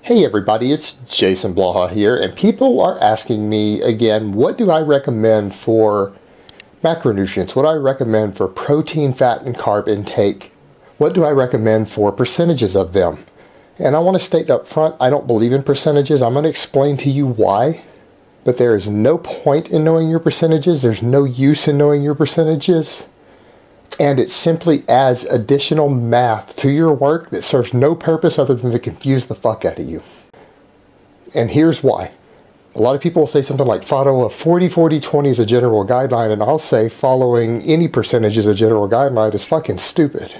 Hey everybody, it's Jason Blaha here, and people are asking me again, what do I recommend for macronutrients? What do I recommend for protein, fat, and carb intake? What do I recommend for percentages of them? And I want to state up front, I don't believe in percentages. I'm going to explain to you why, but there is no point in knowing your percentages. There's no use in knowing your percentages. And it simply adds additional math to your work that serves no purpose other than to confuse the fuck out of you. And here's why. A lot of people will say something like follow a 40-40-20 as a general guideline, and I'll say following any percentage as a general guideline is fucking stupid.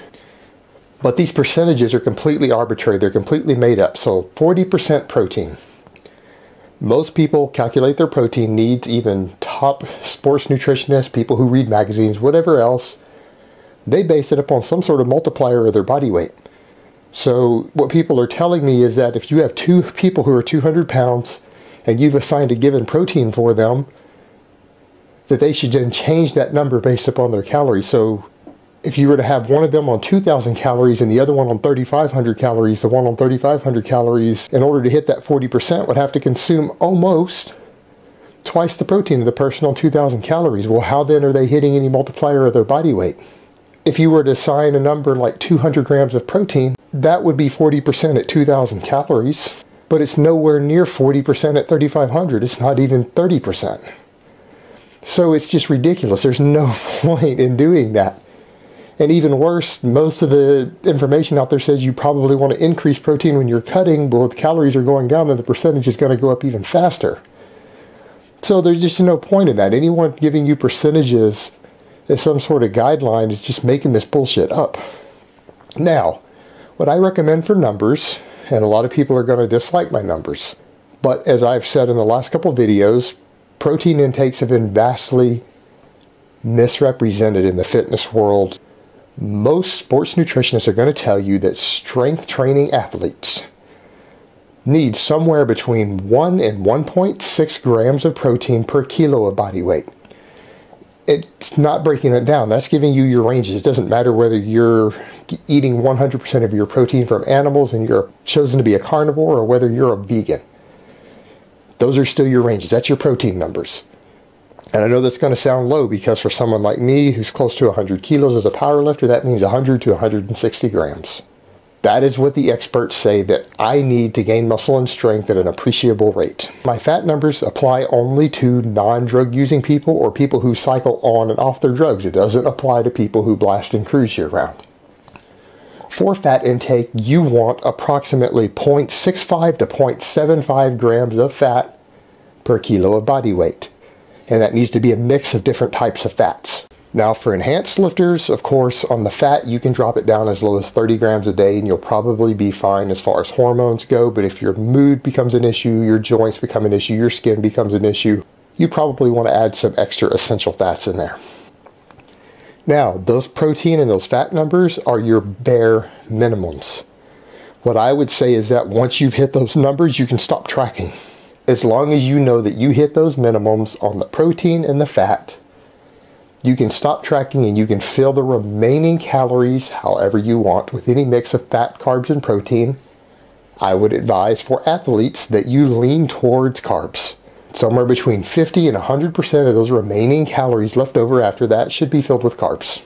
But these percentages are completely arbitrary. They're completely made up. So 40% protein. Most people calculate their protein needs, even top sports nutritionists, people who read magazines, whatever else. They base it upon some sort of multiplier of their body weight. So what people are telling me is that if you have two people who are 200 pounds and you've assigned a given protein for them, that they should then change that number based upon their calories. So if you were to have one of them on 2,000 calories and the other one on 3,500 calories, the one on 3,500 calories, in order to hit that 40%, would have to consume almost twice the protein of the person on 2,000 calories. Well, how then are they hitting any multiplier of their body weight? If you were to assign a number like 200 grams of protein, that would be 40% at 2,000 calories, but it's nowhere near 40% at 3,500. It's not even 30%. So it's just ridiculous. There's no point in doing that. And even worse, most of the information out there says you probably want to increase protein when you're cutting, but if calories are going down, then the percentage is going to go up even faster. So there's just no point in that. Anyone giving you percentages as some sort of guideline is just making this bullshit up. Now, what I recommend for numbers, and a lot of people are going to dislike my numbers, but as I've said in the last couple of videos, protein intakes have been vastly misrepresented in the fitness world. Most sports nutritionists are going to tell you that strength training athletes need somewhere between 1 and 1.6 grams of protein per kilo of body weight. It's not breaking it down. That's giving you your ranges. It doesn't matter whether you're eating 100% of your protein from animals and you're chosen to be a carnivore or whether you're a vegan. Those are still your ranges. That's your protein numbers. And I know that's going to sound low because for someone like me who's close to 100 kilos as a powerlifter, that means 100 to 160 grams. That is what the experts say that I need to gain muscle and strength at an appreciable rate. My fat numbers apply only to non-drug using people or people who cycle on and off their drugs. It doesn't apply to people who blast and cruise year round. For fat intake, you want approximately 0.65 to 0.75 grams of fat per kilo of body weight. And that needs to be a mix of different types of fats. Now for enhanced lifters, of course, on the fat, you can drop it down as low as 30 grams a day and you'll probably be fine as far as hormones go. But if your mood becomes an issue, your joints become an issue, your skin becomes an issue, you probably want to add some extra essential fats in there. Now, those protein and those fat numbers are your bare minimums. What I would say is that once you've hit those numbers, you can stop tracking. As long as you know that you hit those minimums on the protein and the fat, you can stop tracking and you can fill the remaining calories however you want with any mix of fat, carbs, and protein. I would advise for athletes that you lean towards carbs. Somewhere between 50 and 100% of those remaining calories left over after that should be filled with carbs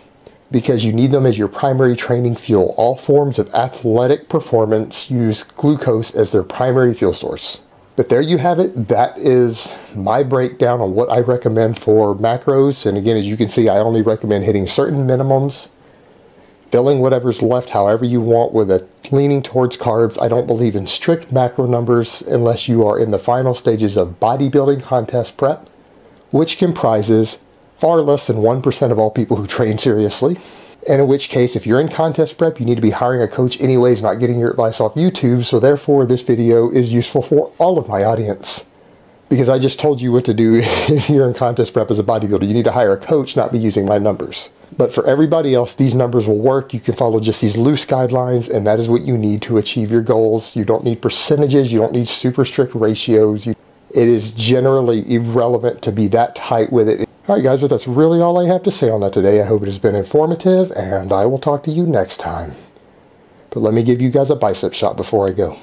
because you need them as your primary training fuel. All forms of athletic performance use glucose as their primary fuel source. But there you have it. That is my breakdown on what I recommend for macros. And again, as you can see, I only recommend hitting certain minimums, filling whatever's left however you want with a leaning towards carbs. I don't believe in strict macro numbers unless you are in the final stages of bodybuilding contest prep, which comprises far less than 1% of all people who train seriously. And in which case, if you're in contest prep, you need to be hiring a coach anyways, not getting your advice off YouTube. So therefore, this video is useful for all of my audience. Because I just told you what to do if you're in contest prep as a bodybuilder. You need to hire a coach, not be using my numbers. But for everybody else, these numbers will work. You can follow just these loose guidelines, and that is what you need to achieve your goals. You don't need percentages. You don't need super strict ratios. It is generally irrelevant to be that tight with it. Alright guys, well, that's really all I have to say on that today. I hope it has been informative, and I will talk to you next time. But let me give you guys a bicep shot before I go.